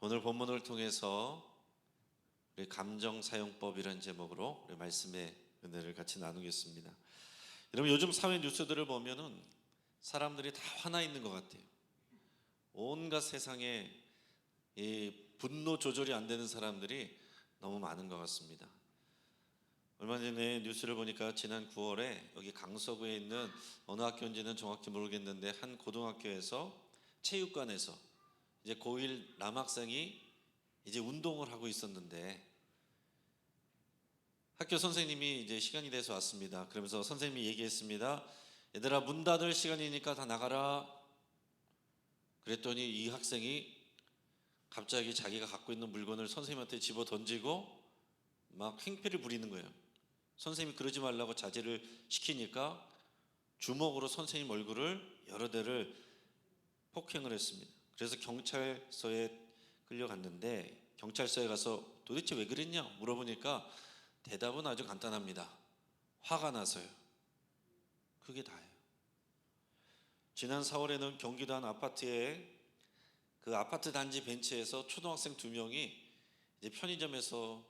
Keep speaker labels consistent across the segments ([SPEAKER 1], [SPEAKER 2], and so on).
[SPEAKER 1] 오늘 본문을 통해서 우리 감정사용법이라는 제목으로 우리 말씀의 은혜를 같이 나누겠습니다. 여러분, 요즘 사회 뉴스들을 보면은 사람들이 다 화나 있는 것 같아요. 온갖 세상에 이 분노 조절이 안 되는 사람들이 너무 많은 것 같습니다. 얼마 전에 뉴스를 보니까 지난 9월에 여기 강서구에 있는 어느 학교인지는 정확히 모르겠는데 한 고등학교에서 체육관에서 이제 고1 남학생이 이제 운동을 하고 있었는데 학교 선생님이 이제 시간이 돼서 왔습니다. 그러면서 선생님이 얘기했습니다. 얘들아, 문 닫을 시간이니까 다 나가라. 그랬더니 이 학생이 갑자기 자기가 갖고 있는 물건을 선생님한테 집어 던지고 막 행패를 부리는 거예요. 선생님이 그러지 말라고 자제를 시키니까 주먹으로 선생님 얼굴을 여러 대를 폭행을 했습니다. 그래서 경찰서에 끌려갔는데 경찰서에 가서 도대체 왜 그랬냐 물어보니까 대답은 아주 간단합니다. 화가 나서요. 그게 다예요. 지난 4월에는 경기도 한 아파트에 그 아파트 단지 벤치에서 초등학생 2명이 이제 편의점에서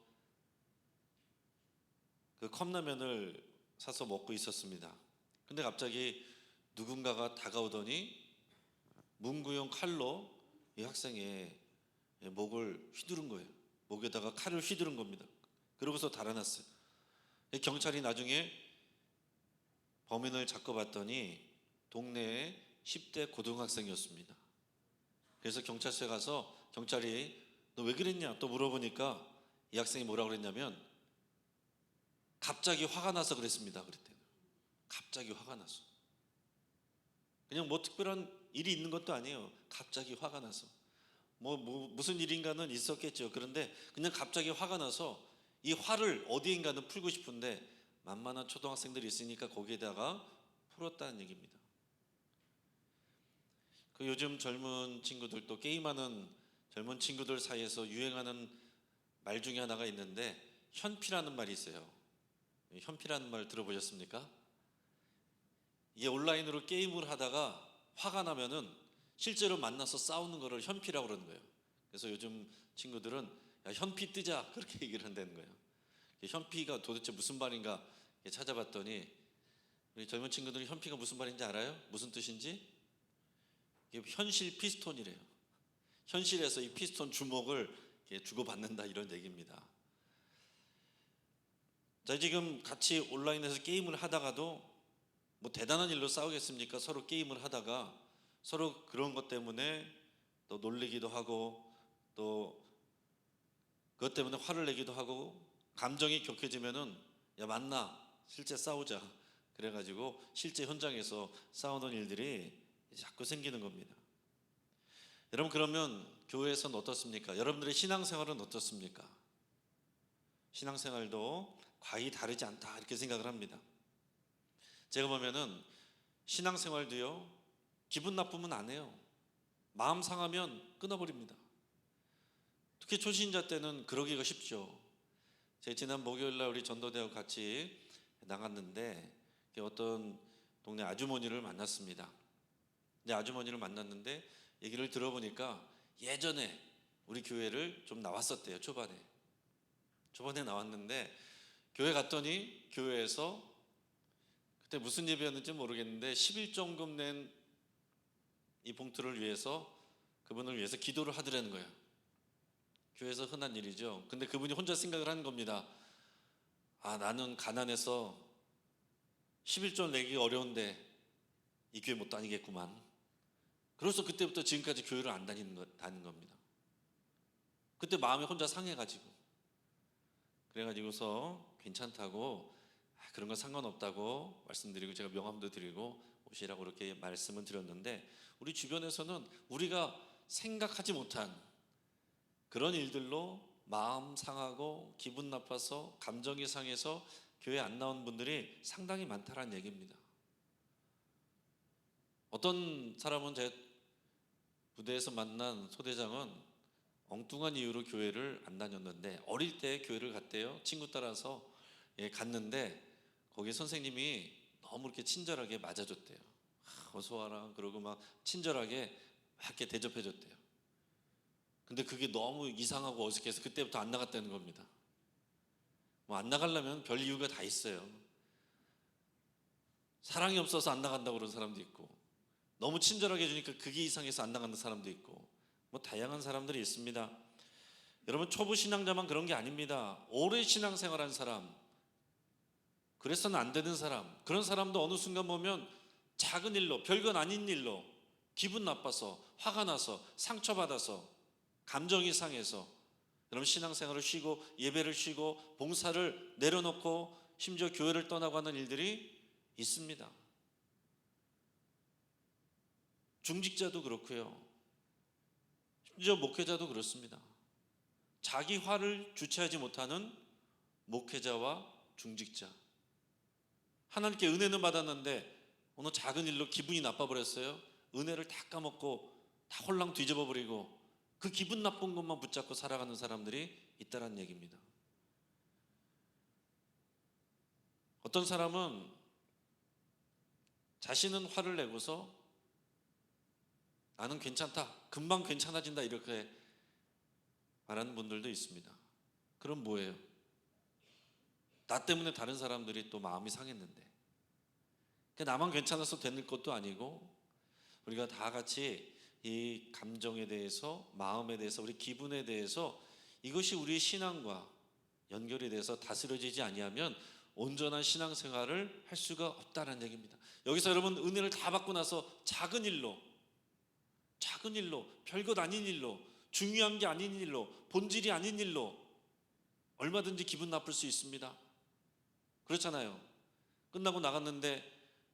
[SPEAKER 1] 그 컵라면을 사서 먹고 있었습니다. 근데 갑자기 누군가가 다가오더니 문구용 칼로 이 학생의 목을 휘두른 거예요. 목에다가 칼을 휘두른 겁니다. 그러고서 달아났어요. 경찰이 나중에 범인을 잡고 봤더니 동네의 10대 고등학생이었습니다. 그래서 경찰서에 가서 경찰이 너 왜 그랬냐 또 물어보니까 이 학생이 뭐라고 그랬냐면 갑자기 화가 나서 그랬습니다. 그랬대요. 갑자기 화가 나서. 그냥 뭐 특별한 일이 있는 것도 아니에요. 갑자기 화가 나서. 무슨 일인가는 있었겠죠. 그런데 그냥 갑자기 화가 나서 이 화를 어디인가는 풀고 싶은데 만만한 초등학생들이 있으니까 거기에다가 풀었다는 얘기입니다. 그 요즘 젊은 친구들 또 게임하는 젊은 친구들 사이에서 유행하는 말 중에 하나가 있는데 현피라는 말이 있어요. 현피라는 말 들어보셨습니까? 이게 온라인으로 게임을 하다가 화가 나면은 실제로 만나서 싸우는 거를 현피라고 그러는 거예요. 그래서 요즘 친구들은 야, 현피 뜨자 그렇게 얘기를 한다는 거예요. 현피가 도대체 무슨 말인가 찾아봤더니 우리 젊은 친구들은 현피가 무슨 말인지 알아요? 무슨 뜻인지? 이게 현실 피스톤이래요. 현실에서 이 피스톤 주먹을 주고받는다 이런 얘기입니다. 자, 지금 같이 온라인에서 게임을 하다가도 뭐 대단한 일로 싸우겠습니까? 서로 게임을 하다가 서로 그런 것 때문에 또 놀리기도 하고 또 그것 때문에 화를 내기도 하고 감정이 격해지면은 야 만나 실제 싸우자 그래가지고 실제 현장에서 싸우는 일들이 자꾸 생기는 겁니다. 여러분, 그러면 교회에서는 어떻습니까? 여러분들의 신앙생활은 어떻습니까? 신앙생활도 과히 다르지 않다 이렇게 생각을 합니다. 제가 보면은 신앙생활도요 기분 나쁘면 안 해요. 마음 상하면 끊어버립니다. 특히 초신자 때는 그러기가 쉽죠. 제가 지난 목요일날 우리 전도대하고 같이 나갔는데 어떤 동네 아주머니를 만났습니다. 근데 아주머니를 만났는데 얘기를 들어보니까 예전에 우리 교회를 좀 나왔었대요. 초반에 나왔는데 교회 갔더니 교회에서 그때 무슨 예배였는지 모르겠는데 11조금 낸 이 봉투를 위해서 그분을 위해서 기도를 하더라는 거예요. 교회에서 흔한 일이죠. 근데 그분이 혼자 생각을 하는 겁니다. 아, 나는 가난해서 11조 내기 어려운데 이 교회 못 다니겠구만. 그래서 그때부터 지금까지 교회를 안 다니는 겁니다. 그때 마음이 혼자 상해가지고 그래가지고서 괜찮다고 그런 건 상관없다고 말씀드리고 제가 명함도 드리고 오시라고 그렇게 말씀을 드렸는데 우리 주변에서는 우리가 생각하지 못한 그런 일들로 마음 상하고 기분 나빠서 감정이 상해서 교회 안 나온 분들이 상당히 많다라는 얘기입니다. 어떤 사람은 제 부대에서 만난 소대장은 엉뚱한 이유로 교회를 안 다녔는데 어릴 때 교회를 갔대요. 친구 따라서 갔는데 거기 선생님이 너무 이렇게 친절하게 맞아줬대요. 어서 와라 그러고 막 친절하게 막 이렇게 대접해줬대요. 근데 그게 너무 이상하고 어색해서 그때부터 안 나갔다는 겁니다. 뭐 안 나가려면 별 이유가 다 있어요. 사랑이 없어서 안 나간다고 그러는 사람도 있고, 너무 친절하게 해주니까 그게 이상해서 안 나가는 사람도 있고, 뭐 다양한 사람들이 있습니다. 여러분, 초보 신앙자만 그런 게 아닙니다. 오래 신앙생활한 사람, 그래서는 안 되는 사람, 그런 사람도 어느 순간 보면 작은 일로, 별건 아닌 일로 기분 나빠서, 화가 나서, 상처받아서, 감정이 상해서 여러분 신앙생활을 쉬고 예배를 쉬고 봉사를 내려놓고 심지어 교회를 떠나고 하는 일들이 있습니다. 중직자도 그렇고요, 심지어 목회자도 그렇습니다. 자기 화를 주체하지 못하는 목회자와 중직자, 하나님께 은혜는 받았는데 어느 작은 일로 기분이 나빠버렸어요. 은혜를 다 까먹고 다 홀랑 뒤집어버리고 그 기분 나쁜 것만 붙잡고 살아가는 사람들이 있다는 얘기입니다. 어떤 사람은 자신은 화를 내고서 나는 괜찮다, 금방 괜찮아진다 이렇게 말하는 분들도 있습니다. 그럼 뭐예요? 나 때문에 다른 사람들이 또 마음이 상했는데, 나만 괜찮아서 되는 것도 아니고 우리가 다 같이 이 감정에 대해서, 마음에 대해서, 우리 기분에 대해서 이것이 우리의 신앙과 연결이 돼서 다스려지지 아니하면 온전한 신앙생활을 할 수가 없다는 얘기입니다. 여기서 여러분 은혜를 다 받고 나서 작은 일로, 별것 아닌 일로, 중요한 게 아닌 일로, 본질이 아닌 일로 얼마든지 기분 나쁠 수 있습니다. 그렇잖아요. 끝나고 나갔는데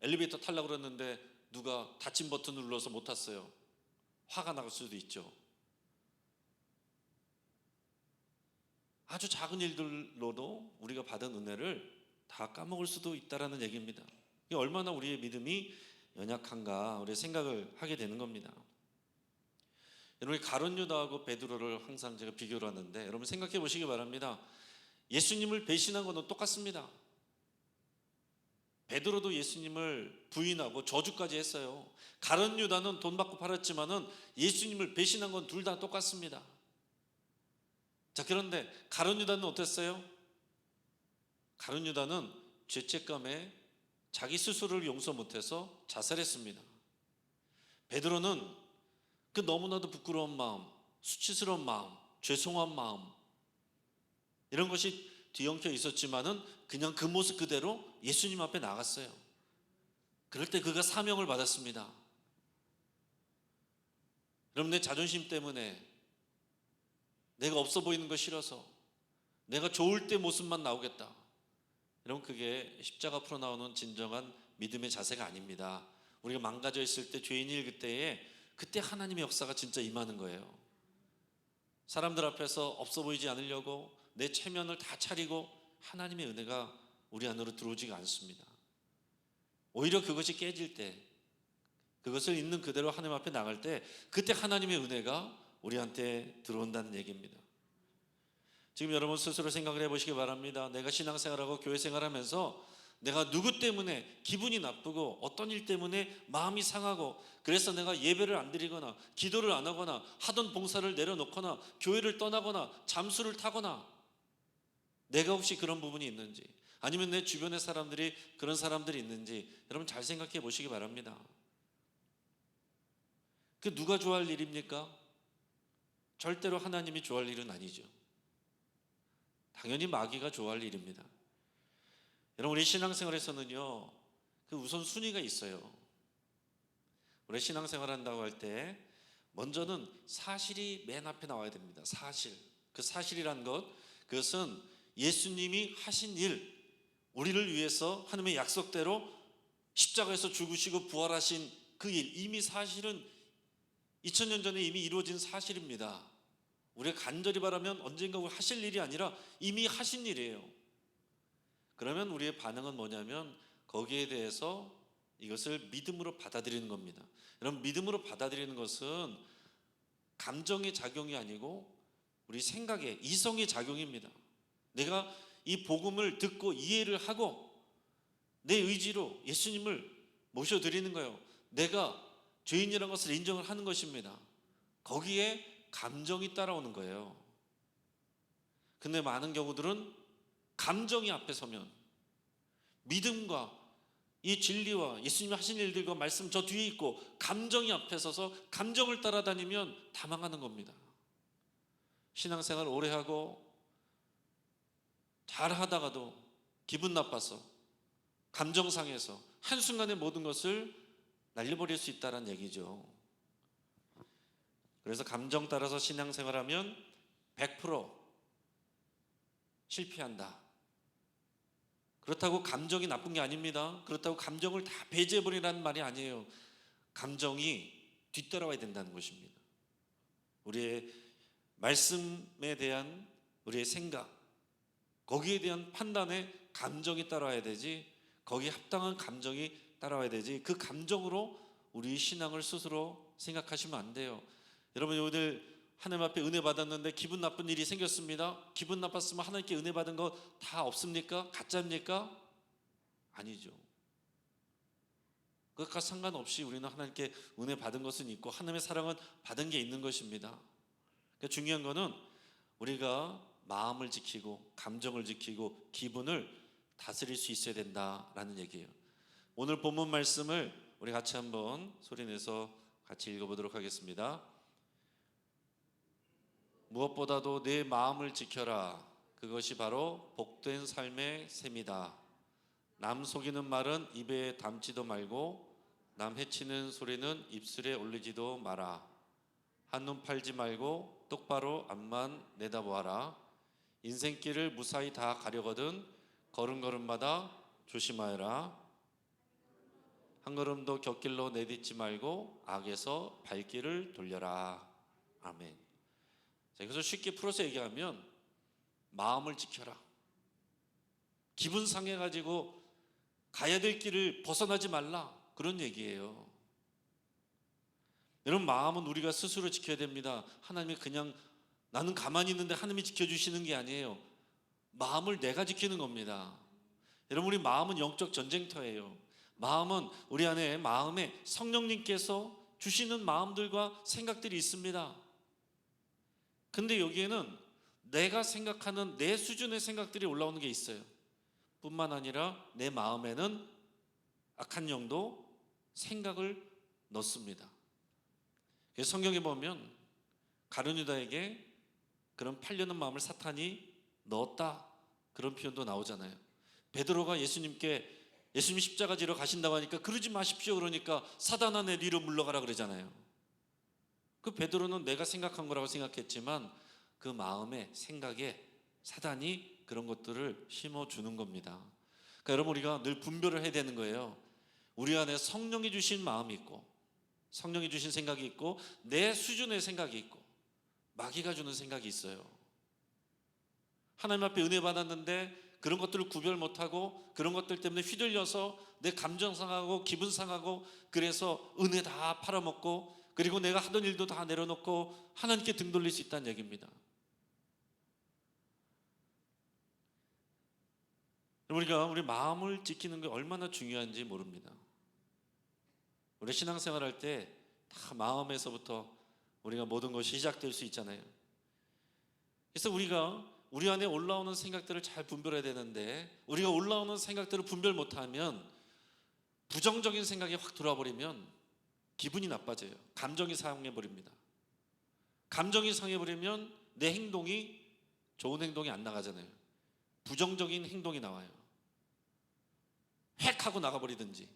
[SPEAKER 1] 엘리베이터 타려고 그랬는데 누가 닫힌 버튼을 눌러서 못 탔어요. 화가 나갈 수도 있죠. 아주 작은 일들로도 우리가 받은 은혜를 다 까먹을 수도 있다는 얘기입니다. 이게 얼마나 우리의 믿음이 연약한가 우리 생각을 하게 되는 겁니다. 여러분, 가룟 유다하고 베드로를 항상 제가 비교를 하는데 여러분 생각해 보시기 바랍니다. 예수님을 배신한 것은 똑같습니다. 베드로도 예수님을 부인하고 저주까지 했어요. 가룟 유다는 돈 받고 팔았지만은 예수님을 배신한 건 둘 다 똑같습니다. 자, 그런데 가룟 유다는 어땠어요? 가룟 유다는 죄책감에 자기 스스로를 용서 못해서 자살했습니다. 베드로는 그 너무나도 부끄러운 마음, 수치스러운 마음, 죄송한 마음, 이런 것이 뒤엉켜 있었지만은 그냥 그 모습 그대로 예수님 앞에 나갔어요. 그럴 때 그가 사명을 받았습니다. 여러분, 내 자존심 때문에, 내가 없어 보이는 거 싫어서, 내가 좋을 때 모습만 나오겠다, 여러분 그게 십자가 앞으로 나오는 진정한 믿음의 자세가 아닙니다. 우리가 망가져 있을 때, 죄인일 그때 하나님의 역사가 진짜 임하는 거예요. 사람들 앞에서 없어 보이지 않으려고 내 체면을 다 차리고 하나님의 은혜가 우리 안으로 들어오지가 않습니다. 오히려 그것이 깨질 때, 그것을 있는 그대로 하나님 앞에 나갈 때, 그때 하나님의 은혜가 우리한테 들어온다는 얘기입니다. 지금 여러분 스스로 생각을 해보시기 바랍니다. 내가 신앙생활하고 교회생활하면서 내가 누구 때문에 기분이 나쁘고 어떤 일 때문에 마음이 상하고 그래서 내가 예배를 안 드리거나 기도를 안 하거나 하던 봉사를 내려놓거나 교회를 떠나거나 잠수를 타거나, 내가 혹시 그런 부분이 있는지, 아니면 내 주변의 사람들이 그런 사람들이 있는지 여러분 잘 생각해 보시기 바랍니다. 그 누가 좋아할 일입니까? 절대로 하나님이 좋아할 일은 아니죠. 당연히 마귀가 좋아할 일입니다. 여러분, 우리 신앙생활에서는요, 그 우선순위가 있어요. 우리 신앙생활 한다고 할 때 먼저는 사실이 맨 앞에 나와야 됩니다. 사실. 그 사실이란 것, 그것은 예수님이 하신 일, 우리를 위해서 하나님의 약속대로 십자가에서 죽으시고 부활하신 그 일, 이미 사실은 2000년 전에 이미 이루어진 사실입니다. 우리가 간절히 바라면 언젠가 하실 일이 아니라 이미 하신 일이에요. 그러면 우리의 반응은 뭐냐면 거기에 대해서 이것을 믿음으로 받아들이는 겁니다. 여러분, 믿음으로 받아들이는 것은 감정의 작용이 아니고 우리 생각의, 이성의 작용입니다. 내가 이 복음을 듣고 이해를 하고 내 의지로 예수님을 모셔드리는 거예요. 내가 죄인이라는 것을 인정을 하는 것입니다. 거기에 감정이 따라오는 거예요. 근데 많은 경우들은 감정이 앞에 서면 믿음과 이 진리와 예수님이 하신 일들과 말씀 저 뒤에 있고 감정이 앞에 서서 감정을 따라다니면 다 망하는 겁니다. 신앙생활 오래 하고 잘 하다가도 기분 나빠서 감정 상해서 한순간에 모든 것을 날려버릴 수 있다는 얘기죠. 그래서 감정 따라서 신앙생활하면 100% 실패한다. 그렇다고 감정이 나쁜 게 아닙니다. 그렇다고 감정을 다 배제해버리라는 말이 아니에요. 감정이 뒤따라와야 된다는 것입니다. 우리의 말씀에 대한 우리의 생각, 거기에 대한 판단에 감정이 따라와야 되지, 거기에 합당한 감정이 따라와야 되지, 그 감정으로 우리 신앙을 스스로 생각하시면 안 돼요. 여러분, 오늘 하나님 앞에 은혜 받았는데 기분 나쁜 일이 생겼습니다. 기분 나빴으면 하나님께 은혜 받은 거 다 없습니까? 가짜입니까? 아니죠. 그것과 상관없이 우리는 하나님께 은혜 받은 것은 있고 하나님의 사랑은 받은 게 있는 것입니다. 그러니까 중요한 거는 우리가 마음을 지키고 감정을 지키고 기분을 다스릴 수 있어야 된다라는 얘기예요. 오늘 본문 말씀을 우리 같이 한번 소리내서 같이 읽어보도록 하겠습니다. 무엇보다도 내 마음을 지켜라. 그것이 바로 복된 삶의 셈이다. 남 속이는 말은 입에 담지도 말고 남 해치는 소리는 입술에 올리지도 마라. 한눈 팔지 말고 똑바로 앞만 내다보아라. 인생길을 무사히 다 가려거든 걸음걸음마다 조심하여라. 한 걸음도 곁길로 내딛지 말고 악에서 발길을 돌려라. 아멘. 자, 이것을 쉽게 풀어서 얘기하면 마음을 지켜라. 기분 상해가지고 가야 될 길을 벗어나지 말라, 그런 얘기예요. 여러분, 마음은 우리가 스스로 지켜야 됩니다. 하나님이 그냥 나는 가만히 있는데 하나님이 지켜주시는 게 아니에요. 마음을 내가 지키는 겁니다. 여러분, 우리 마음은 영적 전쟁터예요. 마음은 우리 안에 마음에 성령님께서 주시는 마음들과 생각들이 있습니다. 근데 여기에는 내가 생각하는 내 수준의 생각들이 올라오는 게 있어요. 뿐만 아니라 내 마음에는 악한 영도 생각을 넣습니다. 그래서 성경에 보면 가룟 유다에게 그런 팔려는 마음을 사탄이 넣었다, 그런 표현도 나오잖아요. 베드로가 예수님 십자가 지러 가신다고 하니까 그러지 마십시오 그러니까 사단아 내 뒤로 물러가라 그러잖아요. 그 베드로는 내가 생각한 거라고 생각했지만 그 마음에 생각에 사단이 그런 것들을 심어주는 겁니다. 그러니까 여러분, 우리가 늘 분별을 해야 되는 거예요. 우리 안에 성령이 주신 마음이 있고 성령이 주신 생각이 있고 내 수준의 생각이 있고 마귀가 주는 생각이 있어요. 하나님 앞에 은혜 받았는데 그런 것들을 구별 못하고 그런 것들 때문에 휘둘려서 내 감정 상하고 기분 상하고 그래서 은혜 다 팔아먹고 그리고 내가 하던 일도 다 내려놓고 하나님께 등 돌릴 수 있다는 얘기입니다. 우리가 우리 마음을 지키는 게 얼마나 중요한지 모릅니다. 우리 신앙생활 할 때 다 마음에서부터 우리가 모든 것이 시작될 수 있잖아요. 그래서 우리가 우리 안에 올라오는 생각들을 잘 분별해야 되는데 우리가 올라오는 생각들을 분별 못하면 부정적인 생각이 확 들어와 버리면 기분이 나빠져요. 감정이 상해버립니다. 감정이 상해버리면 내 행동이 좋은 행동이 안 나가잖아요. 부정적인 행동이 나와요. 획 하고 나가버리든지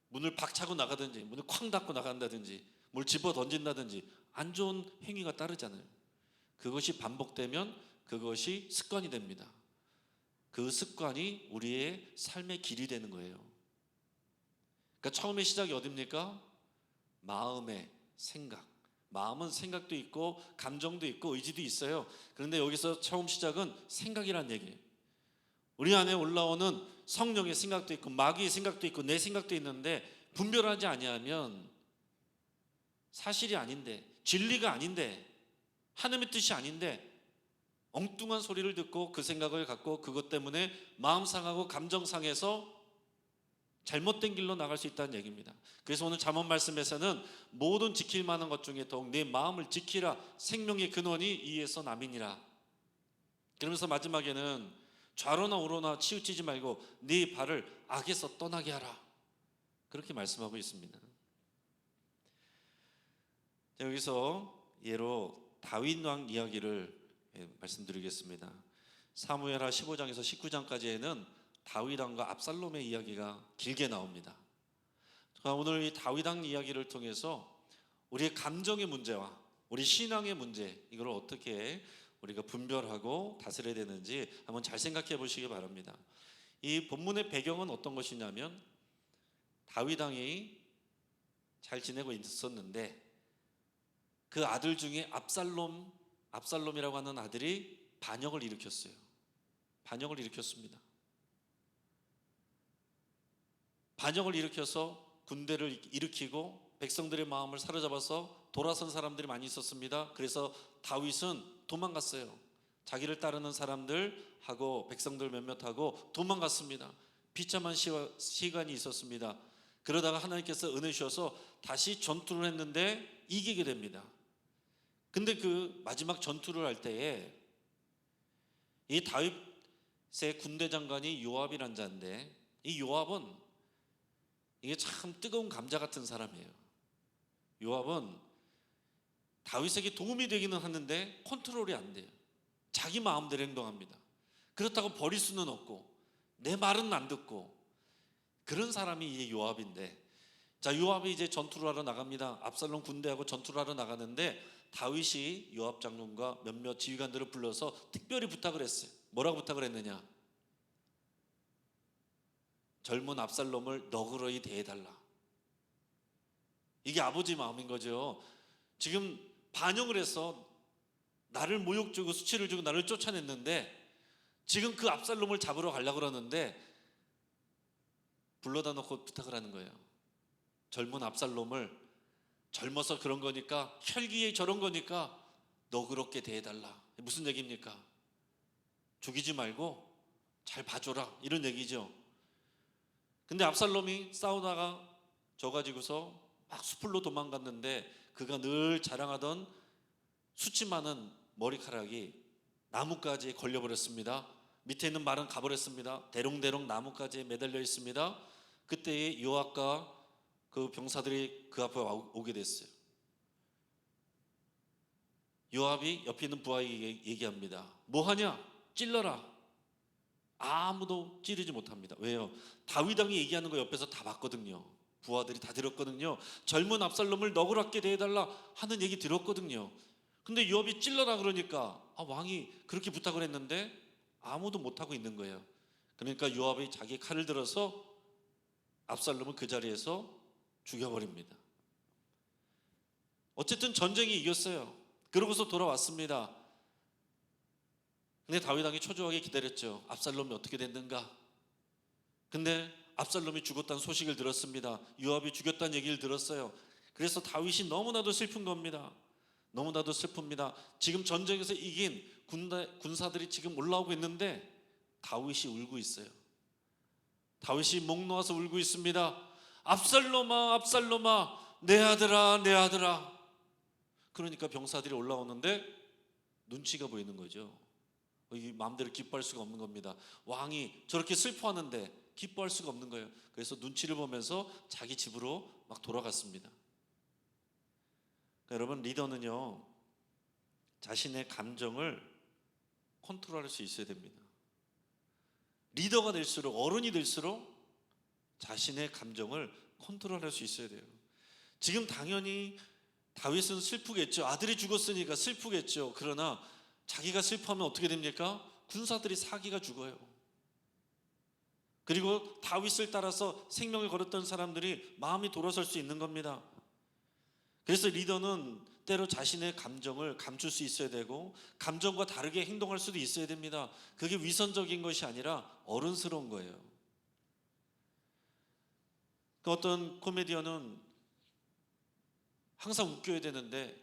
[SPEAKER 1] 문을 박차고 나가든지 문을 쾅 닫고 나간다든지 뭘 집어 던진다든지 안 좋은 행위가 따르잖아요. 그것이 반복되면 그것이 습관이 됩니다. 그 습관이 우리의 삶의 길이 되는 거예요. 그러니까 처음에 시작이 어딥니까? 마음의 생각. 마음은 생각도 있고 감정도 있고 의지도 있어요. 그런데 여기서 처음 시작은 생각이란 얘기예요. 우리 안에 올라오는 성령의 생각도 있고 마귀의 생각도 있고 내 생각도 있는데 분별하지 아니하면 사실이 아닌데 진리가 아닌데 하나님의 뜻이 아닌데 엉뚱한 소리를 듣고 그 생각을 갖고 그것 때문에 마음 상하고 감정 상해서 잘못된 길로 나갈 수 있다는 얘기입니다. 그래서 오늘 잠언 말씀에서는 모든 지킬 만한 것 중에 더욱 내 마음을 지키라. 생명의 근원이 이에서 남이니라. 그러면서 마지막에는 좌로나 우로나 치우치지 말고 네 발을 악에서 떠나게 하라. 그렇게 말씀하고 있습니다. 여기서 예로 다윗 왕 이야기를 말씀드리겠습니다. 사무엘하 15장에서 19장까지에는 다윗 왕과 압살롬의 이야기가 길게 나옵니다. 오늘 이 다윗 왕 이야기를 통해서 우리의 감정의 문제와 우리 신앙의 문제, 이걸 어떻게 우리가 분별하고 다스려야 되는지 한번 잘 생각해 보시기 바랍니다. 이 본문의 배경은 어떤 것이냐면 다윗 왕이 잘 지내고 있었는데 그 아들 중에 압살롬이라고 하는 아들이 반역을 일으켰어요. 반역을 일으켰습니다. 반역을 일으켜서 군대를 일으키고 백성들의 마음을 사로잡아서 돌아선 사람들이 많이 있었습니다. 그래서 다윗은 도망갔어요. 자기를 따르는 사람들하고 백성들 몇몇하고 도망갔습니다. 비참한 시간이 있었습니다. 그러다가 하나님께서 은혜 주셔서 다시 전투를 했는데 이기게 됩니다. 근데 그 마지막 전투를 할 때에 이 다윗의 군대 장관이 요압이란 자인데, 이 요압은 이게 참 뜨거운 감자 같은 사람이에요. 요압은 다윗에게 도움이 되기는 하는데 컨트롤이 안 돼요. 자기 마음대로 행동합니다. 그렇다고 버릴 수는 없고 내 말은 안 듣고, 그런 사람이 이제 요압인데, 자, 요압이 이제 전투를 하러 나갑니다. 압살롬 군대하고 전투를 하러 나가는데 다윗이 요압 장군과 몇몇 지휘관들을 불러서 특별히 부탁을 했어요. 뭐라고 부탁을 했느냐? 젊은 압살롬을 너그러이 대해달라. 이게 아버지 마음인 거죠. 지금 반역을 해서 나를 모욕 주고 수치를 주고 나를 쫓아냈는데 지금 그 압살롬을 잡으러 가려고 그러는데 불러다 놓고 부탁을 하는 거예요. 젊은 압살롬을, 젊어서 그런 거니까, 혈기에 저런 거니까 너그럽게 대해달라. 무슨 얘기입니까? 죽이지 말고 잘 봐줘라, 이런 얘기죠. 근데 압살롬이 싸우다가 져가지고서 막 숲으로 도망갔는데 그가 늘 자랑하던 수치 많은 머리카락이 나뭇가지에 걸려버렸습니다. 밑에 있는 말은 가버렸습니다. 대롱대롱 나뭇가지에 매달려 있습니다. 그때 요압과 그 병사들이 그 앞에 오게 됐어요. 요압이 옆에 있는 부하에게 얘기합니다. 뭐하냐? 찔러라. 아무도 찌르지 못합니다. 왜요? 다윗 왕이 얘기하는 거 옆에서 다 봤거든요. 부하들이 다 들었거든요. 젊은 압살롬을 너그럽게 대해달라 하는 얘기 들었거든요. 근데 요압이 찔러라 그러니까 왕이 그렇게 부탁을 했는데 아무도 못하고 있는 거예요. 그러니까 요압이 자기 칼을 들어서 압살롬을 그 자리에서 죽여버립니다. 어쨌든 전쟁이 이겼어요. 그러고서 돌아왔습니다. 근데 다윗 왕이 초조하게 기다렸죠. 압살롬이 어떻게 됐는가? 근데 압살롬이 죽었다는 소식을 들었습니다. 요압이 죽였다는 얘기를 들었어요. 그래서 다윗이 너무나도 슬픈 겁니다. 너무나도 슬픕니다. 지금 전쟁에서 이긴 군사들이 지금 올라오고 있는데 다윗이 울고 있어요. 다윗이 목 놓아서 울고 있습니다. 압살롬아, 압살롬아, 내 아들아, 내 아들아. 그러니까 병사들이 올라오는데 눈치가 보이는 거죠. 마음대로 기뻐할 수가 없는 겁니다. 왕이 저렇게 슬퍼하는데 기뻐할 수가 없는 거예요. 그래서 눈치를 보면서 자기 집으로 막 돌아갔습니다. 그러니까 여러분, 리더는요, 자신의 감정을 컨트롤할 수 있어야 됩니다. 리더가 될수록, 어른이 될수록 자신의 감정을 컨트롤할 수 있어야 돼요. 지금 당연히 다윗은 슬프겠죠. 아들이 죽었으니까 슬프겠죠. 그러나 자기가 슬퍼하면 어떻게 됩니까? 군사들이 사기가 죽어요. 그리고 다윗을 따라서 생명을 걸었던 사람들이 마음이 돌아설 수 있는 겁니다. 그래서 리더는 때로 자신의 감정을 감출 수 있어야 되고 감정과 다르게 행동할 수도 있어야 됩니다. 그게 위선적인 것이 아니라 어른스러운 거예요. 그 어떤 코미디언은 항상 웃겨야 되는데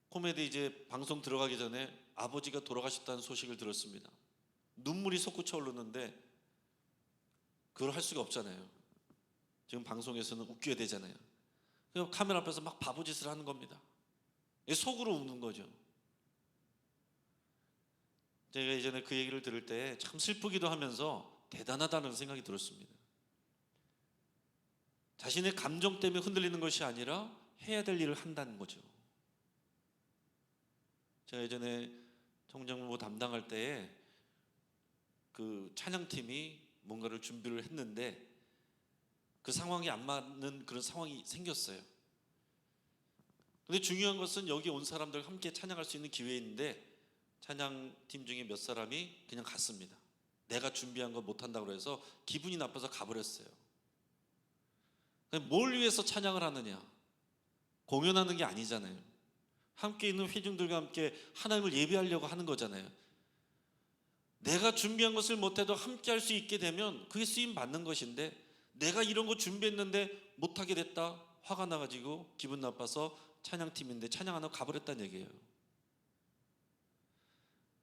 [SPEAKER 1] 코미디 이제 방송 들어가기 전에 아버지가 돌아가셨다는 소식을 들었습니다. 눈물이 솟구쳐 오르는데 그걸 할 수가 없잖아요. 지금 방송에서는 웃겨야 되잖아요. 그럼 카메라 앞에서 막 바보짓을 하는 겁니다. 속으로 웃는 거죠. 제가 예전에 그 얘기를 들을 때 참 슬프기도 하면서 대단하다는 생각이 들었습니다. 자신의 감정 때문에 흔들리는 것이 아니라 해야 될 일을 한다는 거죠. 제가 예전에 총장부 담당할 때에 그 찬양팀이 뭔가를 준비를 했는데 그 상황이 안 맞는 그런 상황이 생겼어요. 근데 중요한 것은 여기 온 사람들 함께 찬양할 수 있는 기회인데 찬양팀 중에 몇 사람이 그냥 갔습니다. 내가 준비한 거 못한다고 해서 기분이 나빠서 가버렸어요. 뭘 위해서 찬양을 하느냐? 공연하는 게 아니잖아요. 함께 있는 회중들과 함께 하나님을 예배하려고 하는 거잖아요. 내가 준비한 것을 못해도 함께 할 수 있게 되면 그게 쓰임 받는 것인데 내가 이런 거 준비했는데 못하게 됐다, 화가 나가지고 기분 나빠서 찬양팀인데 찬양 안 하고 가버렸다는 얘기예요.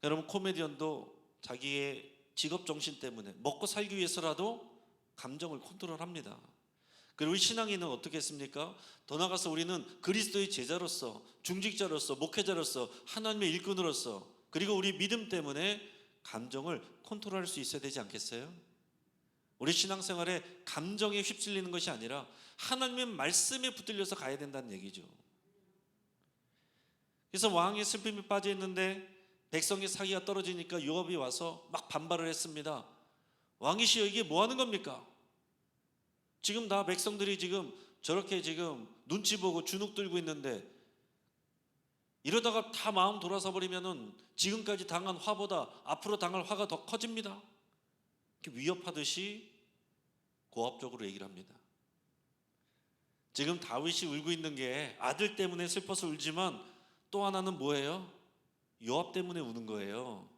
[SPEAKER 1] 여러분, 코미디언도 자기의 직업 정신 때문에 먹고 살기 위해서라도 감정을 컨트롤합니다. 그리고 우리 신앙인은 어떻게 했습니까? 더 나아가서 우리는 그리스도의 제자로서, 중직자로서, 목회자로서, 하나님의 일꾼으로서, 그리고 우리 믿음 때문에 감정을 컨트롤할 수 있어야 되지 않겠어요? 우리 신앙생활에 감정에 휩쓸리는 것이 아니라 하나님의 말씀에 붙들려서 가야 된다는 얘기죠. 그래서 왕의 슬픔이 빠져 있는데 백성의 사기가 떨어지니까 요압이 와서 막 반발을 했습니다. 왕이시여, 이게 뭐 하는 겁니까? 지금 다 백성들이 지금 저렇게 지금 눈치 보고 주눅 들고 있는데 이러다가 다 마음 돌아서 버리면은 지금까지 당한 화보다 앞으로 당할 화가 더 커집니다. 이렇게 위협하듯이 고압적으로 얘기를 합니다. 지금 다윗이 울고 있는 게 아들 때문에 슬퍼서 울지만 또 하나는 뭐예요? 요압 때문에 우는 거예요.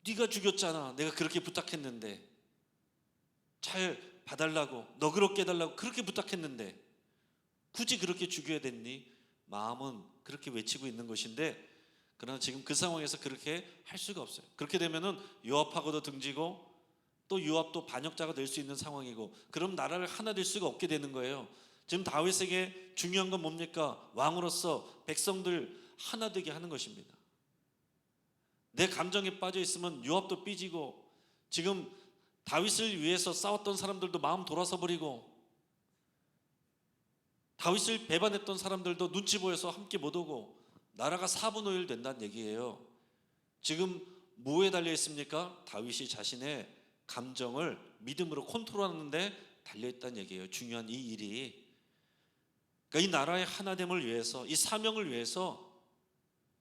[SPEAKER 1] 네가 죽였잖아. 내가 그렇게 부탁했는데, 잘 봐달라고, 너그럽게 해달라고 그렇게 부탁했는데 굳이 그렇게 죽여야 됐니? 마음은 그렇게 외치고 있는 것인데, 그러나 지금 그 상황에서 그렇게 할 수가 없어요. 그렇게 되면은 요압하고도 등지고 또 요압도 반역자가 될 수 있는 상황이고, 그럼 나라를 하나 될 수가 없게 되는 거예요. 지금 다윗에게 중요한 건 뭡니까? 왕으로서 백성들 하나 되게 하는 것입니다. 내 감정에 빠져 있으면 요압도 삐지고, 지금 다윗을 위해서 싸웠던 사람들도 마음 돌아서 버리고, 다윗을 배반했던 사람들도 눈치 보여서 함께 못 오고, 나라가 사분오일 된다는 얘기예요. 지금 뭐에 달려 있습니까? 다윗이 자신의 감정을 믿음으로 컨트롤하는데 달려있다는 얘기예요. 중요한 이 일이. 그러니까 이 나라의 하나됨을 위해서, 이 사명을 위해서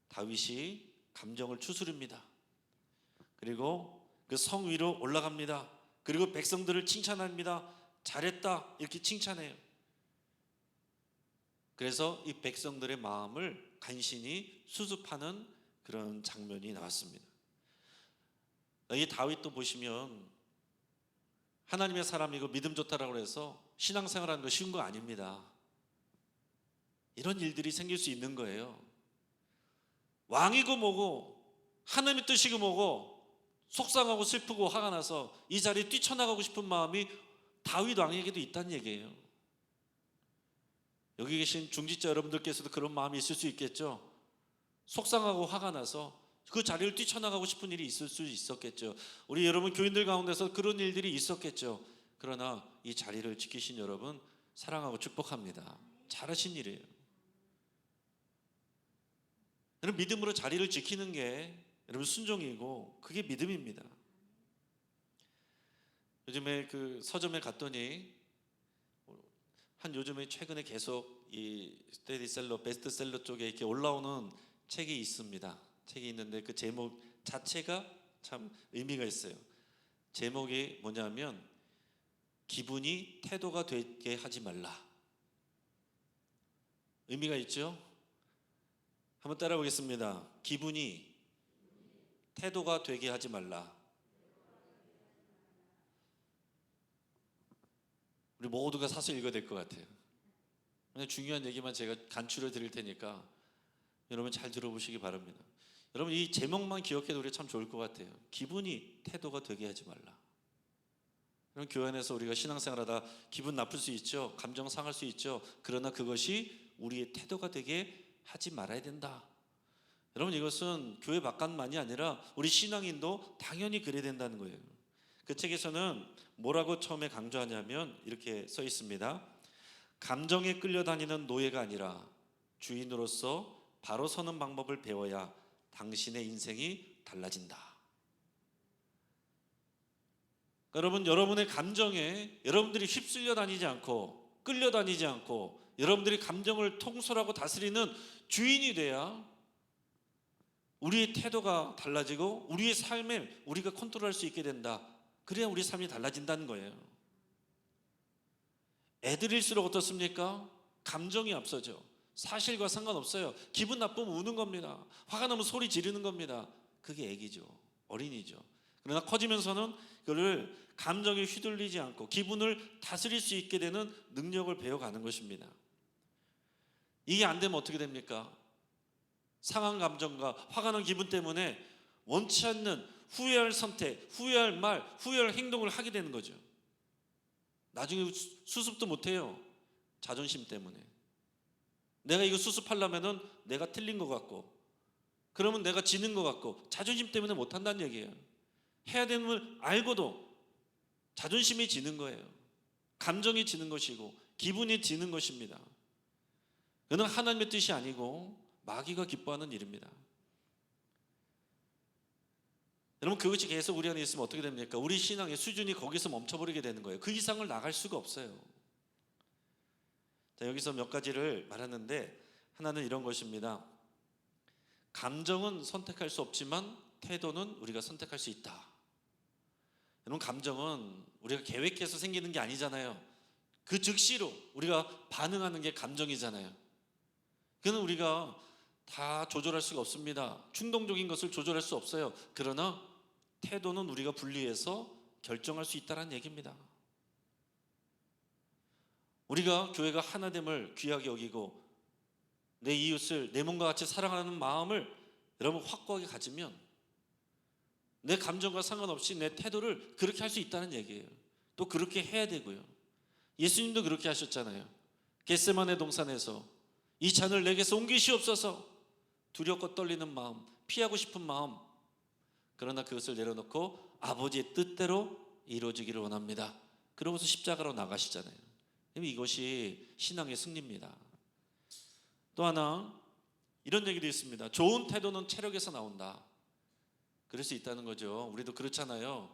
[SPEAKER 1] 다윗이 감정을 추스릅니다. 그리고 그 성 위로 올라갑니다. 그리고 백성들을 칭찬합니다. 잘했다, 이렇게 칭찬해요. 그래서 이 백성들의 마음을 간신히 수습하는 그런 장면이 나왔습니다. 이 다윗도 보시면 하나님의 사람이고 믿음 좋다라고 해서 신앙생활하는 거 쉬운 거 아닙니다. 이런 일들이 생길 수 있는 거예요. 왕이고 뭐고 하나님의 뜻이고 뭐고 속상하고 슬프고 화가 나서 이 자리에 뛰쳐나가고 싶은 마음이 다윗 왕에게도 있다는 얘기예요. 여기 계신 중직자 여러분들께서도 그런 마음이 있을 수 있겠죠. 속상하고 화가 나서 그 자리를 뛰쳐나가고 싶은 일이 있을 수 있었겠죠. 우리 여러분 교인들 가운데서 그런 일들이 있었겠죠. 그러나 이 자리를 지키신 여러분 사랑하고 축복합니다. 잘하신 일이에요. 여러분, 믿음으로 자리를 지키는 게 여러분 순종이고 그게 믿음입니다. 요즘에 그 서점에 갔더니 요즘에 최근에 계속 이 스테디셀러, 베스트셀러 쪽에 이렇게 올라오는 책이 있습니다. 책이 있는데 그 제목 자체가 참 의미가 있어요. 제목이 뭐냐면 기분이 태도가 되게 하지 말라. 의미가 있죠? 한번 따라 보겠습니다. 기분이 태도가 되게 하지 말라. 우리 모두가 사서 읽어야 될 것 같아요. 중요한 얘기만 제가 간추려 드릴 테니까 여러분 잘 들어보시기 바랍니다. 여러분, 이 제목만 기억해도 우리 참 좋을 것 같아요. 기분이 태도가 되게 하지 말라. 그럼 교회 안에서 우리가 신앙생활하다 기분 나쁠 수 있죠. 감정 상할 수 있죠. 그러나 그것이 우리의 태도가 되게 하지 말아야 된다. 여러분, 이것은 교회 바깥만이 아니라 우리 신앙인도 당연히 그래야 된다는 거예요. 그 책에서는 뭐라고 처음에 강조하냐면 이렇게 써 있습니다. 감정에 끌려다니는 노예가 아니라 주인으로서 바로 서는 방법을 배워야 당신의 인생이 달라진다. 여러분, 여러분의 감정에 여러분들이 휩쓸려 다니지 않고 끌려다니지 않고 여러분들이 감정을 통솔하고 다스리는 주인이 돼야 우리의 태도가 달라지고 우리의 삶을 우리가 컨트롤할 수 있게 된다. 그래야 우리 삶이 달라진다는 거예요. 애들일수록 어떻습니까? 감정이 앞서죠. 사실과 상관없어요. 기분 나쁘면 우는 겁니다. 화가 나면 소리 지르는 겁니다. 그게 애기죠. 어린이죠. 그러나 커지면서는 그를 감정에 휘둘리지 않고 기분을 다스릴 수 있게 되는 능력을 배워가는 것입니다. 이게 안 되면 어떻게 됩니까? 상한 감정과 화가 난 기분 때문에 원치 않는 후회할 선택, 후회할 말, 후회할 행동을 하게 되는 거죠. 나중에 수습도 못해요. 자존심 때문에. 내가 이거 수습하려면은 내가 틀린 것 같고, 그러면 내가 지는 것 같고, 자존심 때문에 못한다는 얘기예요. 해야 되는 걸 알고도 자존심이 지는 거예요. 감정이 지는 것이고 기분이 지는 것입니다. 그는 하나님의 뜻이 아니고 마귀가 기뻐하는 일입니다. 여러분, 그것이 계속 우리 안에 있으면 어떻게 됩니까? 우리 신앙의 수준이 거기서 멈춰버리게 되는 거예요. 그 이상을 나갈 수가 없어요. 자, 여기서 몇 가지를 말하는데 하나는 이런 것입니다. 감정은 선택할 수 없지만 태도는 우리가 선택할 수 있다. 여러분, 감정은 우리가 계획해서 생기는 게 아니잖아요. 그 즉시로 우리가 반응하는 게 감정이잖아요. 그는 우리가 다 조절할 수가 없습니다. 충동적인 것을 조절할 수 없어요. 그러나 태도는 우리가 분리해서 결정할 수 있다는 얘기입니다. 우리가 교회가 하나됨을 귀하게 여기고 내 이웃을 내 몸과 같이 사랑하는 마음을 여러분 확고하게 가지면 내 감정과 상관없이 내 태도를 그렇게 할 수 있다는 얘기예요. 또 그렇게 해야 되고요. 예수님도 그렇게 하셨잖아요. 겟세마네 동산에서 이 잔을 내게서 옮기시옵소서. 두렵고 떨리는 마음, 피하고 싶은 마음, 그러나 그것을 내려놓고 아버지의 뜻대로 이루어지기를 원합니다. 그러고서 십자가로 나가시잖아요. 이것이 신앙의 승리입니다. 또 하나 이런 얘기도 있습니다. 좋은 태도는 체력에서 나온다. 그럴 수 있다는 거죠. 우리도 그렇잖아요.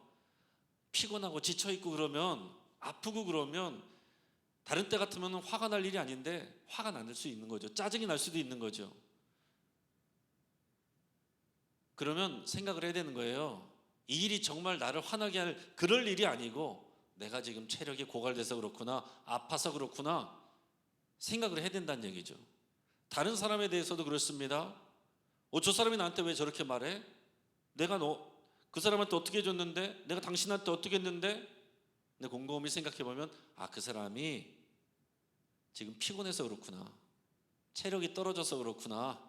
[SPEAKER 1] 피곤하고 지쳐있고 그러면, 아프고 그러면 다른 때 같으면 화가 날 일이 아닌데 화가 날 수 있는 거죠. 짜증이 날 수도 있는 거죠. 그러면 생각을 해야 되는 거예요. 이 일이 정말 나를 화나게 할 그럴 일이 아니고 내가 지금 체력이 고갈돼서 그렇구나, 아파서 그렇구나 생각을 해야 된다는 얘기죠. 다른 사람에 대해서도 그렇습니다. 저 사람이 나한테 왜 저렇게 말해? 내가 그 사람한테 어떻게 해줬는데? 내가 당신한테 어떻게 했는데? 근데 곰곰이 생각해보면 그 사람이 지금 피곤해서 그렇구나, 체력이 떨어져서 그렇구나,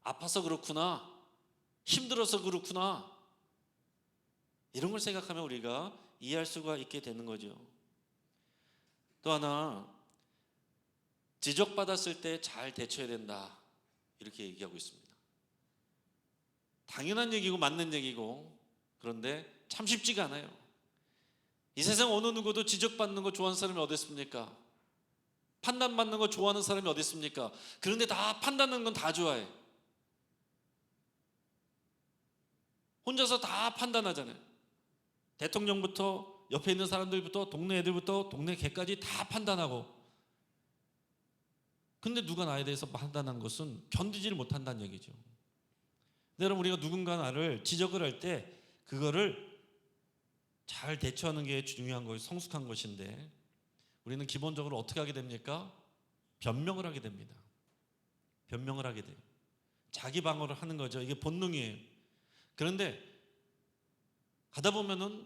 [SPEAKER 1] 아파서 그렇구나, 힘들어서 그렇구나, 이런 걸 생각하면 우리가 이해할 수가 있게 되는 거죠. 또 하나, 지적받았을 때 잘 대처해야 된다, 이렇게 얘기하고 있습니다. 당연한 얘기고 맞는 얘기고, 그런데 참 쉽지가 않아요. 이 세상 어느 누구도 지적받는 거 좋아하는 사람이 어디 있습니까? 판단받는 거 좋아하는 사람이 어디 있습니까? 그런데 다 판단하는 건 다 좋아해. 혼자서 다 판단하잖아요. 대통령부터 옆에 있는 사람들부터 동네 애들부터 동네 개까지 다 판단하고. 근데 누가 나에 대해서 판단한 것은 견디지를 못한다는 얘기죠. 여러분, 우리가 누군가 나를 지적을 할 때 그거를 잘 대처하는 게 중요한 것이 성숙한 것인데, 우리는 기본적으로 어떻게 하게 됩니까? 변명을 하게 됩니다. 변명을 하게 돼요. 자기 방어를 하는 거죠. 이게 본능이에요. 그런데 가다 보면은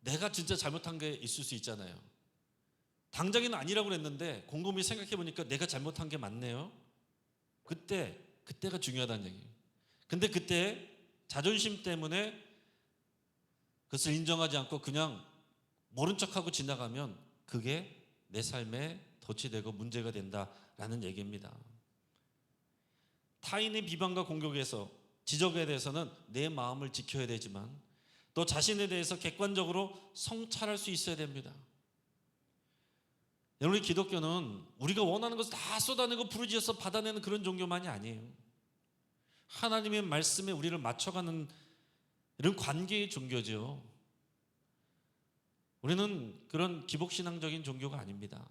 [SPEAKER 1] 내가 진짜 잘못한 게 있을 수 있잖아요. 당장에는 아니라고 그랬는데 곰곰이 생각해 보니까 내가 잘못한 게 맞네요. 그때가 중요하다는 얘기예요. 근데 그때 자존심 때문에 그것을 인정하지 않고 그냥 모른 척하고 지나가면 그게 내 삶에 덫이 되고 문제가 된다라는 얘기입니다. 타인의 비방과 공격에서 지적에 대해서는 내 마음을 지켜야 되지만 또 자신에 대해서 객관적으로 성찰할 수 있어야 됩니다. 우리 기독교는 우리가 원하는 것을 다 쏟아내고 부르짖어서 받아내는 그런 종교만이 아니에요. 하나님의 말씀에 우리를 맞춰가는 이런 관계의 종교죠. 우리는 그런 기복신앙적인 종교가 아닙니다.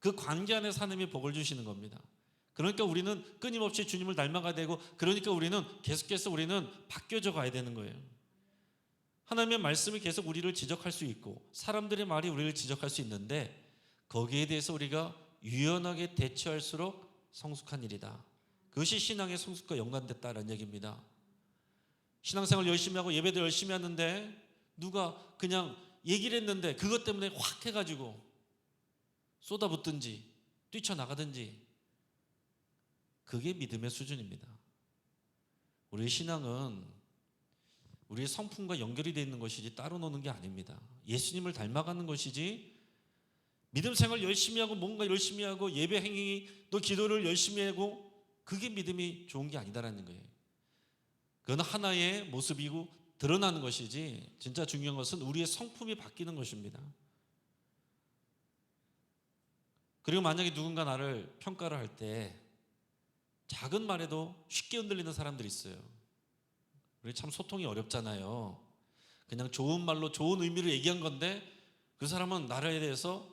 [SPEAKER 1] 그 관계 안에서 하나님의 복을 주시는 겁니다. 그러니까 우리는 끊임없이 주님을 닮아가야 되고, 그러니까 우리는 계속해서 바뀌어져 가야 되는 거예요. 하나님의 말씀이 계속 우리를 지적할 수 있고 사람들의 말이 우리를 지적할 수 있는데 거기에 대해서 우리가 유연하게 대처할수록 성숙한 일이다. 그것이 신앙의 성숙과 연관됐다는 얘기입니다. 신앙생활 열심히 하고 예배도 열심히 하는데 누가 그냥 얘기를 했는데 그것 때문에 확 해가지고 쏟아붓든지 뛰쳐나가든지, 그게 믿음의 수준입니다. 우리의 신앙은 우리의 성품과 연결이 되어 있는 것이지 따로 노는 게 아닙니다. 예수님을 닮아가는 것이지, 믿음 생활 열심히 하고 뭔가 열심히 하고 예배 행위 또 기도를 열심히 하고 그게 믿음이 좋은 게 아니다라는 거예요. 그건 하나의 모습이고 드러나는 것이지, 진짜 중요한 것은 우리의 성품이 바뀌는 것입니다. 그리고 만약에 누군가 나를 평가를 할 때 작은 말에도 쉽게 흔들리는 사람들이 있어요. 우리 참 소통이 어렵잖아요. 그냥 좋은 말로 좋은 의미로 얘기한 건데 그 사람은 나에 대해서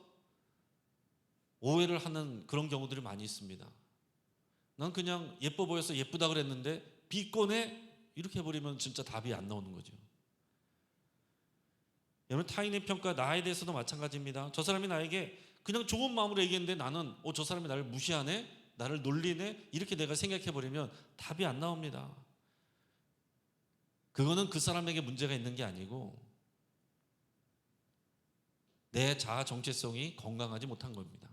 [SPEAKER 1] 오해를 하는 그런 경우들이 많이 있습니다. 난 그냥 예뻐 보여서 예쁘다 그랬는데 비꼬네 이렇게 해버리면 진짜 답이 안 나오는 거죠. 여러분, 타인의 평가, 나에 대해서도 마찬가지입니다. 저 사람이 나에게 그냥 좋은 마음으로 얘기했는데 나는 저 사람이 나를 무시하네, 나를 놀리네, 이렇게 내가 생각해버리면 답이 안 나옵니다. 그거는 그 사람에게 문제가 있는 게 아니고 내 자아 정체성이 건강하지 못한 겁니다.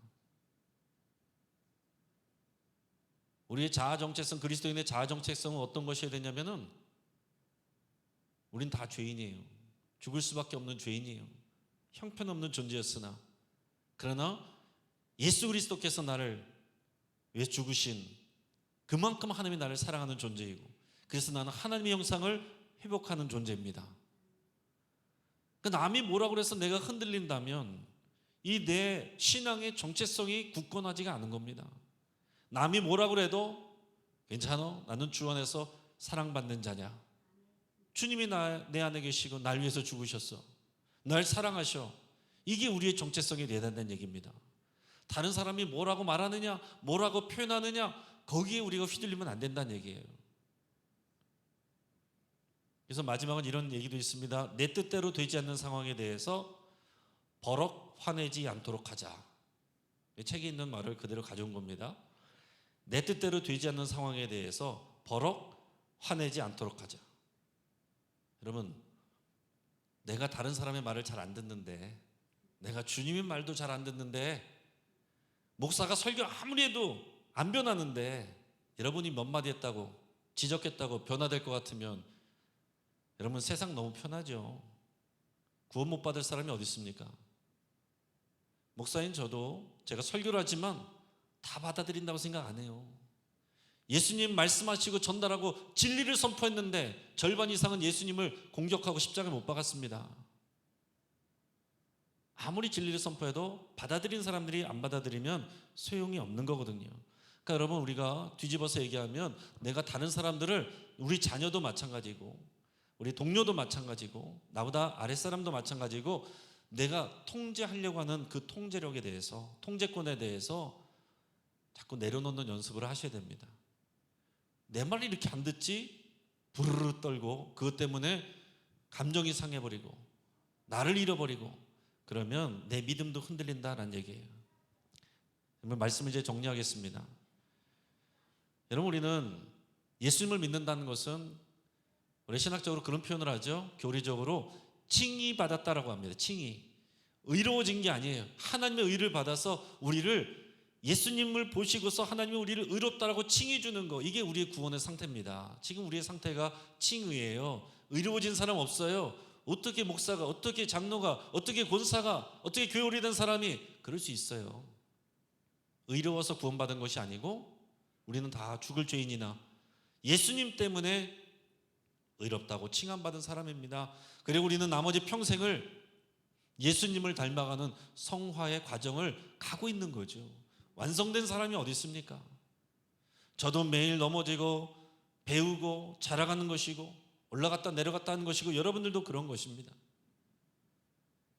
[SPEAKER 1] 우리의 자아 정체성, 그리스도인의 자아 정체성은 어떤 것이어야 되냐면은 우린 다 죄인이에요. 죽을 수밖에 없는 죄인이에요. 형편없는 존재였으나, 그러나 예수 그리스도께서 나를 위해 죽으신 그만큼 하나님이 나를 사랑하는 존재이고, 그래서 나는 하나님의 형상을 회복하는 존재입니다. 그러니까 남이 뭐라고 그래서 내가 흔들린다면 이 내 신앙의 정체성이 굳건하지가 않은 겁니다. 남이 뭐라고 그래도 괜찮아, 나는 주 안에서 사랑받는 자냐, 주님이 내 안에 계시고 날 위해서 죽으셨어, 날 사랑하셔, 이게 우리의 정체성이 돼야 된다는 얘기입니다. 다른 사람이 뭐라고 말하느냐, 뭐라고 표현하느냐, 거기에 우리가 휘둘리면 안 된다는 얘기예요. 그래서 마지막은 이런 얘기도 있습니다. 내 뜻대로 되지 않는 상황에 대해서 버럭 화내지 않도록 하자. 책에 있는 말을 그대로 가져온 겁니다. 내 뜻대로 되지 않는 상황에 대해서 버럭 화내지 않도록 하자. 여러분, 내가 다른 사람의 말을 잘 안 듣는데, 내가 주님의 말도 잘 안 듣는데, 목사가 설교 아무리 해도 안 변하는데 여러분이 몇 마디 했다고 지적했다고 변화될 것 같으면 여러분, 세상 너무 편하죠. 구원 못 받을 사람이 어디 있습니까? 목사인 저도 제가 설교를 하지만 다 받아들인다고 생각 안 해요. 예수님 말씀하시고 전달하고 진리를 선포했는데 절반 이상은 예수님을 공격하고 십자가에 못 박았습니다. 아무리 진리를 선포해도 받아들인 사람들이 안 받아들이면 소용이 없는 거거든요. 그러니까 여러분, 우리가 뒤집어서 얘기하면 내가 다른 사람들을, 우리 자녀도 마찬가지고 우리 동료도 마찬가지고 나보다 아랫사람도 마찬가지고 내가 통제하려고 하는 그 통제력에 대해서, 통제권에 대해서 자꾸 내려놓는 연습을 하셔야 됩니다. 내 말을 이렇게 안 듣지? 부르르 떨고 그것 때문에 감정이 상해버리고 나를 잃어버리고 그러면 내 믿음도 흔들린다라는 얘기예요. 여러분, 말씀을 이제 정리하겠습니다. 여러분, 우리는 예수님을 믿는다는 것은 우리 신학적으로 그런 표현을 하죠. 교리적으로 칭의받았다라고 합니다. 칭의. 의로워진 게 아니에요. 하나님의 의를 받아서 우리를, 예수님을 보시고서 하나님이 우리를 의롭다라고 칭의 주는 거, 이게 우리의 구원의 상태입니다. 지금 우리의 상태가 칭의예요. 의로워진 사람 없어요. 어떻게 목사가, 어떻게 장로가, 어떻게 권사가, 어떻게 교회 오래된 사람이 그럴 수 있어요? 의로워서 구원받은 것이 아니고 우리는 다 죽을 죄인이나 예수님 때문에 의롭다고 칭함받은 사람입니다. 그리고 우리는 나머지 평생을 예수님을 닮아가는 성화의 과정을 가고 있는 거죠. 완성된 사람이 어디 있습니까? 저도 매일 넘어지고 배우고 자라가는 것이고 올라갔다 내려갔다 하는 것이고 여러분들도 그런 것입니다.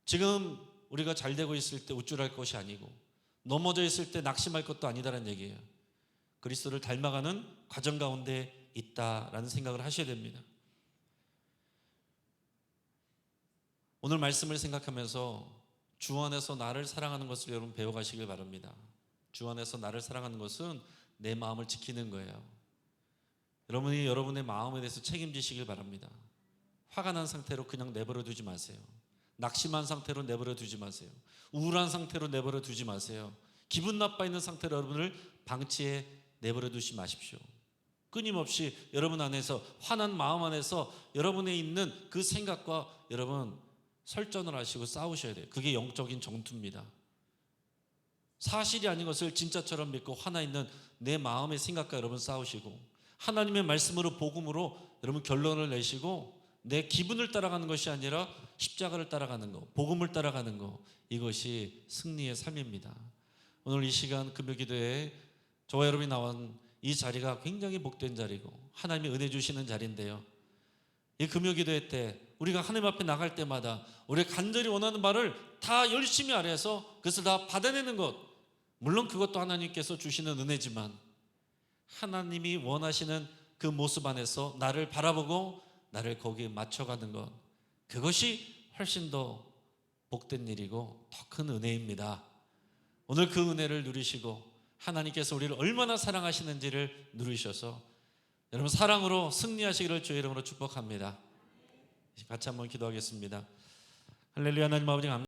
[SPEAKER 1] 지금 우리가 잘 되고 있을 때 우쭐할 것이 아니고 넘어져 있을 때 낙심할 것도 아니다라는 얘기예요. 그리스도를 닮아가는 과정 가운데 있다라는 생각을 하셔야 됩니다. 오늘 말씀을 생각하면서 주 안에서 나를 사랑하는 것을 여러분 배워가시길 바랍니다. 주 안에서 나를 사랑하는 것은 내 마음을 지키는 거예요. 여러분이 여러분의 마음에 대해서 책임지시길 바랍니다. 화가 난 상태로 그냥 내버려 두지 마세요. 낙심한 상태로 내버려 두지 마세요. 우울한 상태로 내버려 두지 마세요. 기분 나빠 있는 상태로 여러분을 방치해 내버려 두지 마십시오. 끊임없이 여러분 안에서 화난 마음 안에서 여러분에 있는 그 생각과 여러분 설전을 하시고 싸우셔야 돼요. 그게 영적인 전투입니다. 사실이 아닌 것을 진짜처럼 믿고 화나 있는 내 마음의 생각과 여러분 싸우시고 하나님의 말씀으로 복음으로 여러분 결론을 내시고 내 기분을 따라가는 것이 아니라 십자가를 따라가는 거, 복음을 따라가는 거, 이것이 승리의 삶입니다. 오늘 이 시간 금요기도에 저와 여러분이 나온 이 자리가 굉장히 복된 자리고 하나님이 은혜 주시는 자리인데요, 이 금요기도회 때 우리가 하나님 앞에 나갈 때마다 우리가 간절히 원하는 바를 다 열심히 아뢰서 그것을 다 받아내는 것, 물론 그것도 하나님께서 주시는 은혜지만 하나님이 원하시는 그 모습 안에서 나를 바라보고 나를 거기에 맞춰가는 것, 그것이 훨씬 더 복된 일이고 더 큰 은혜입니다. 오늘 그 은혜를 누리시고 하나님께서 우리를 얼마나 사랑하시는지를 누리셔서 여러분 사랑으로 승리하시기를 주의 이름으로 축복합니다. 같이 한번 기도하겠습니다. 할렐루야. 하나님 아버지